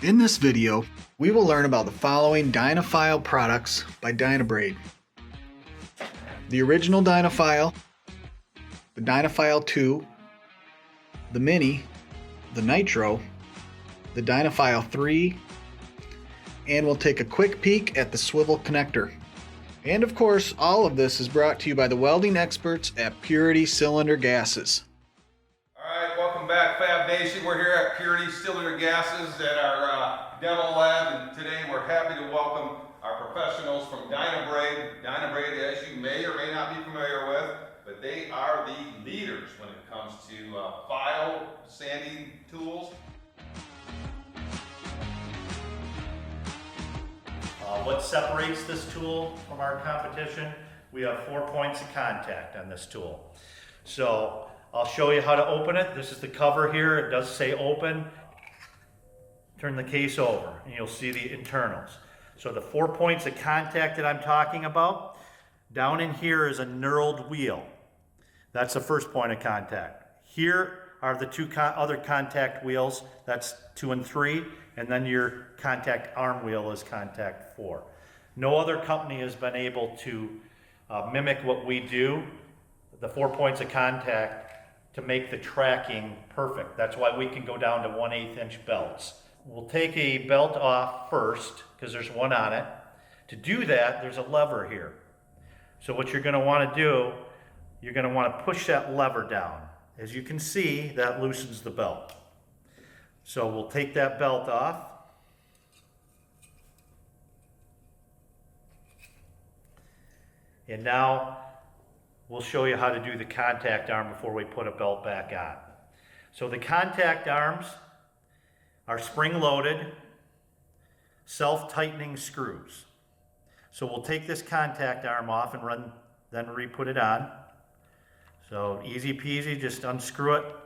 In this video, we will learn about the following Dynafile products by Dynabrade. The original Dynafile, the Dynafile 2, the Mini, the Nitro, the Dynafile 3, and we'll take a quick peek at the swivel connector. And of course, all of this is brought to you by the welding experts at Purity Cylinder Gases. Alright, welcome back Fab Nation. We're here at Purity Cylinder Gases at our demo lab, and today we're happy to welcome our professionals from Dynabrade. Dynabrade, as you may or may not be familiar with, but they are the leaders when it comes to file sanding tools. What separates this tool from our competition? We have 4 points of contact on this tool. So I'll show you how to open it. This is the cover here. It does say open. Turn the case over and you'll see the internals. So the 4 points of contact that I'm talking about, down in here is a knurled wheel. That's the first point of contact. Here are the two other contact wheels. That's 2 and 3. And then your contact arm wheel is contact 4. No other company has been able to mimic what we do, the 4 points of contact, to make the tracking perfect. That's why we can go down to 1/8 inch belts. We'll take a belt off first, because there's one on it. To do that, there's a lever here. So what you're gonna wanna do, you're gonna wanna push that lever down. As you can see, that loosens the belt. So we'll take that belt off. And now we'll show you how to do the contact arm before we put a belt back on. So the contact arms are spring-loaded, self-tightening screws. So we'll take this contact arm off and then re-put it on. So easy peasy, just unscrew it.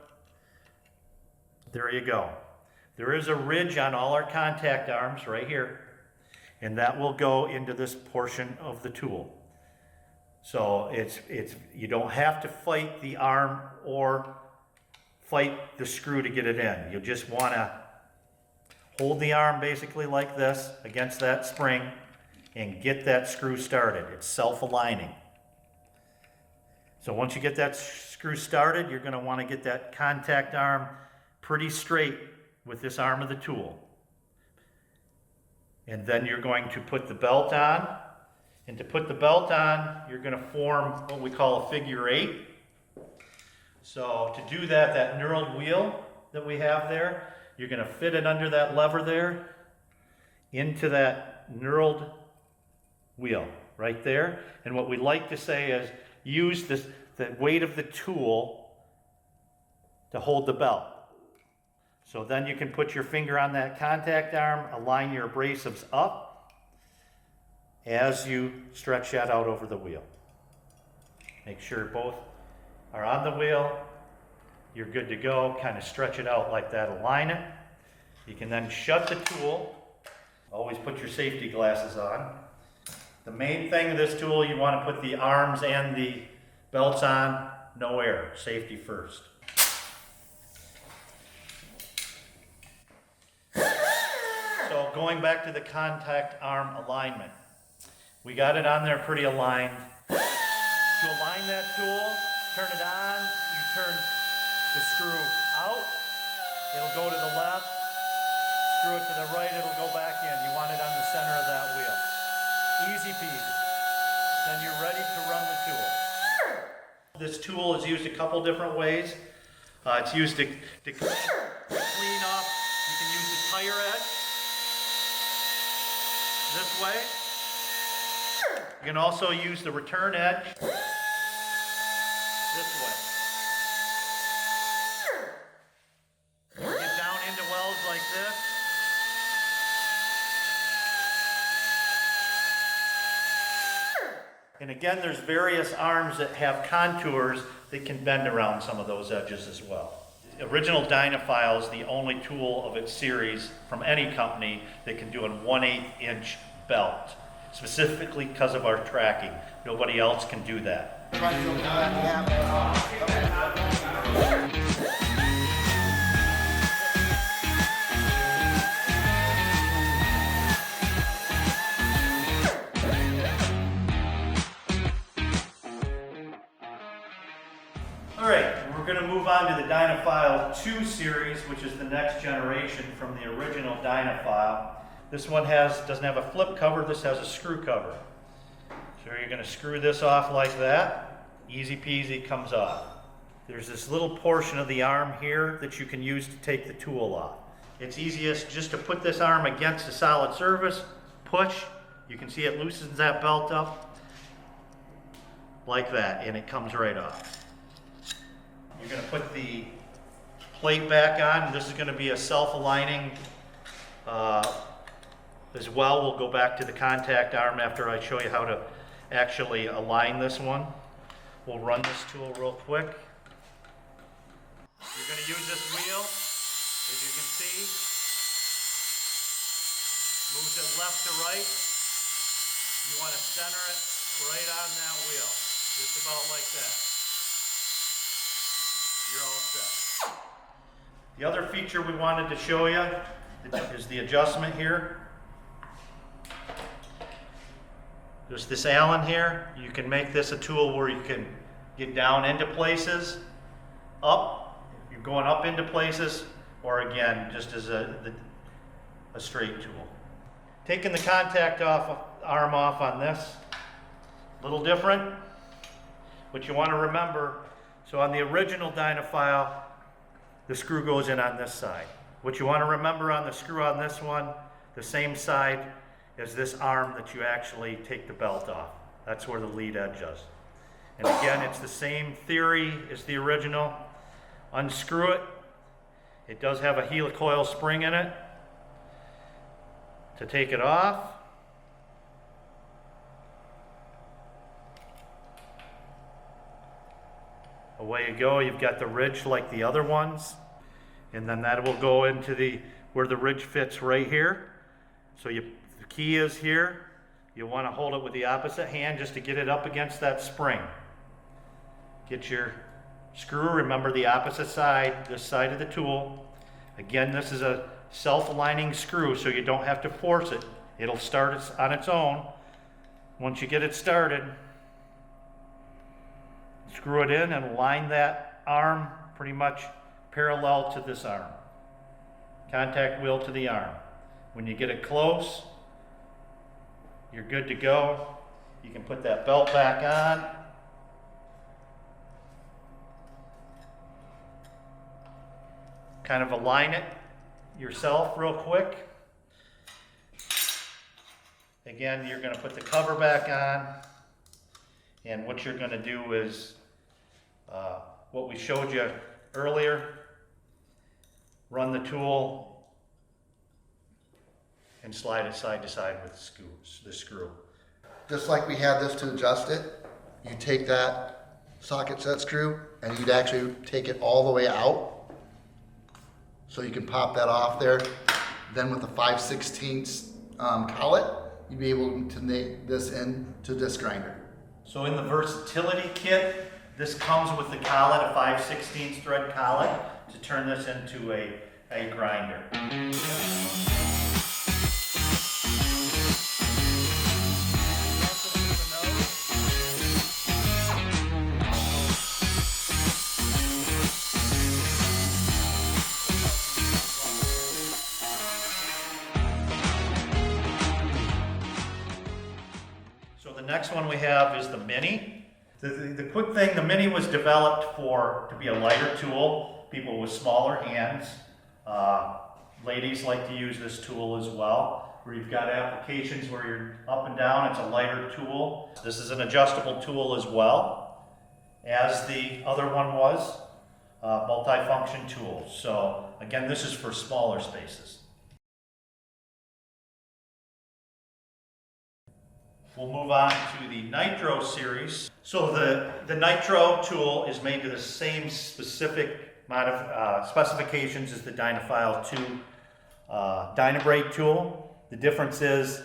There you go. There is a ridge on all our contact arms right here, and that will go into this portion of the tool. So you don't have to fight the arm or fight the screw to get it in. You'll just want to hold the arm basically like this against that spring and get that screw started. It's self-aligning. So once you get that screw started, you're going to want to get that contact arm pretty straight with this arm of the tool. And then you're going to put the belt on. And to put the belt on, you're going to form what we call a figure 8. So to do that, that knurled wheel that we have there, you're going to fit it under that lever there into that knurled wheel right there. And what we like to say is use the weight of the tool to hold the belt. So then you can put your finger on that contact arm, align your abrasives up as you stretch that out over the wheel. Make sure both are on the wheel. You're good to go. Kind of stretch it out like that, align it. You can then shut the tool. Always put your safety glasses on. The main thing of this tool, you want to put the arms and the belts on, no air, safety first. So going back to the contact arm alignment, we got it on there pretty aligned. To align that tool, turn it on, you turn the screw out, it'll go to the left, screw it to the right, it'll go back in. You want it on the center of that wheel. Easy peasy. Then you're ready to run the tool. This tool is used a couple different ways. It's used to clean off. You can use the tire edge this way. You can also use the return edge this way. Get down into welds like this. And again, there's various arms that have contours that can bend around some of those edges as well. The original Dynafile is the only tool of its series from any company that can do a 1/8 inch belt, specifically because of our tracking. Nobody else can do that. We're going to move on to the Dynafile 2 series, which is the next generation from the original Dynafile. This one doesn't have a flip cover, this has a screw cover. So you're going to screw this off like that, easy peasy, comes off. There's this little portion of the arm here that you can use to take the tool off. It's easiest just to put this arm against a solid surface, push, you can see it loosens that belt up, like that, and it comes right off. You're going to put the plate back on. This is going to be a self-aligning as well. We'll go back to the contact arm after I show you how to actually align this one. We'll run this tool real quick. You're going to use this wheel, as you can see. Moves it left to right. You want to center it right on that wheel, just about like that. You're all set. The other feature we wanted to show you is the adjustment here. There's this Allen here. You can make this a tool where you can get down into places, up, if you're going up into places, or again, just as a straight tool. Taking the contact arm off on this, a little different. What you want to remember, so on the original Dynafile, the screw goes in on this side. What you want to remember on the screw on this one, the same side as this arm that you actually take the belt off. That's where the lead edge is. And again, it's the same theory as the original. Unscrew it. It does have a helicoil spring in it to take it off. Away you go. You've got the ridge like the other ones, and then that will go into where the ridge fits right here. So the key is here. You want to hold it with the opposite hand just to get it up against that spring. Get your screw, remember the opposite side, this side of the tool. Again, this is a self-aligning screw, so you don't have to force it. It'll start on its own. Once you get it started, screw it in and align that arm pretty much parallel to this arm. Contact wheel to the arm. When you get it close, you're good to go. You can put that belt back on. Kind of align it yourself real quick. Again, you're going to put the cover back on, and what you're going to do is what we showed you earlier. Run the tool and slide it side to side with the screw. Just like we had this to adjust it, you take that socket set screw and you'd actually take it all the way out. So you can pop that off there. Then with the 5/16 collet, you'd be able to make this into this grinder. So in the versatility kit, this comes with the collet, a 5/16 thread collet, to turn this into a grinder. The next one we have is the Mini. The quick thing, the Mini was developed to be a lighter tool, people with smaller hands. Ladies like to use this tool as well, where you've got applications where you're up and down, it's a lighter tool. This is an adjustable tool as well, as the other one was, multi-function tool. So again, this is for smaller spaces. We'll move on to the Nitro series. So the Nitro tool is made to the same specific specifications as the Dynafile 2 Dynabrade tool. The difference is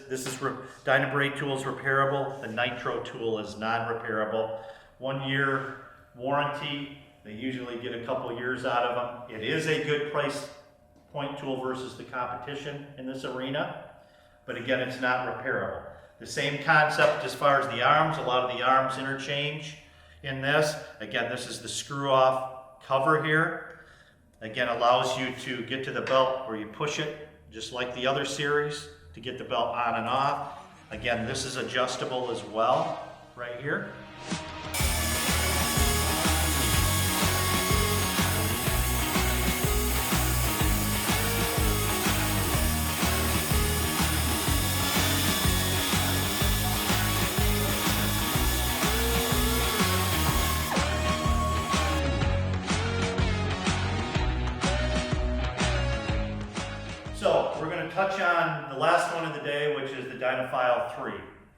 Dynabrade tool is repairable, the Nitro tool is non-repairable. 1 year warranty, they usually get a couple years out of them. It is a good price point tool versus the competition in this arena, but again, it's not repairable. The same concept as far as the arms, a lot of the arms interchange in this. Again, this is the screw off cover here. Again, allows you to get to the belt where you push it, just like the other series, to get the belt on and off. Again, this is adjustable as well, right here. So we're going to touch on the last one of the day, which is the Dynafile 3.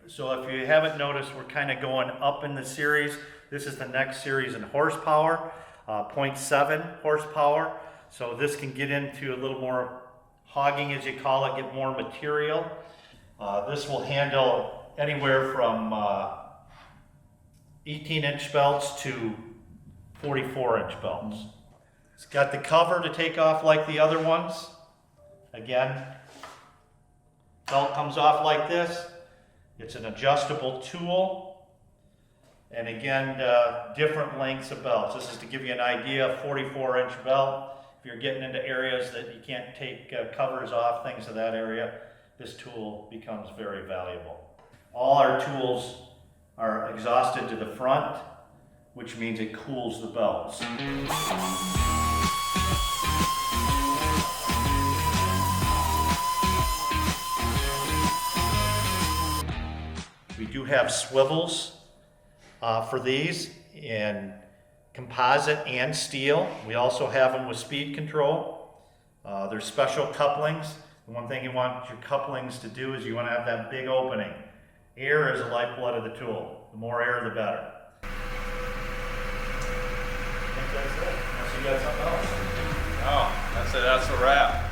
So if you haven't noticed, we're kind of going up in the series. This is the next series in horsepower, 0.7 horsepower. So this can get into a little more hogging, as you call it, get more material. This will handle anywhere from 18-inch belts to 44-inch belts. It's got the cover to take off like the other ones. Again, belt comes off like this. It's an adjustable tool. And again, different lengths of belts. This is to give you an idea of 44-inch belt. If you're getting into areas that you can't take covers off, things of that area, this tool becomes very valuable. All our tools are exhausted to the front, which means it cools the belts. We do have swivels for these in composite and steel. We also have them with speed control. There's special couplings. The one thing you want your couplings to do is you want to have that big opening. Air is the lifeblood of the tool. The more air, the better. I think that's it. Unless you got something else. Oh, that's it. That's a wrap.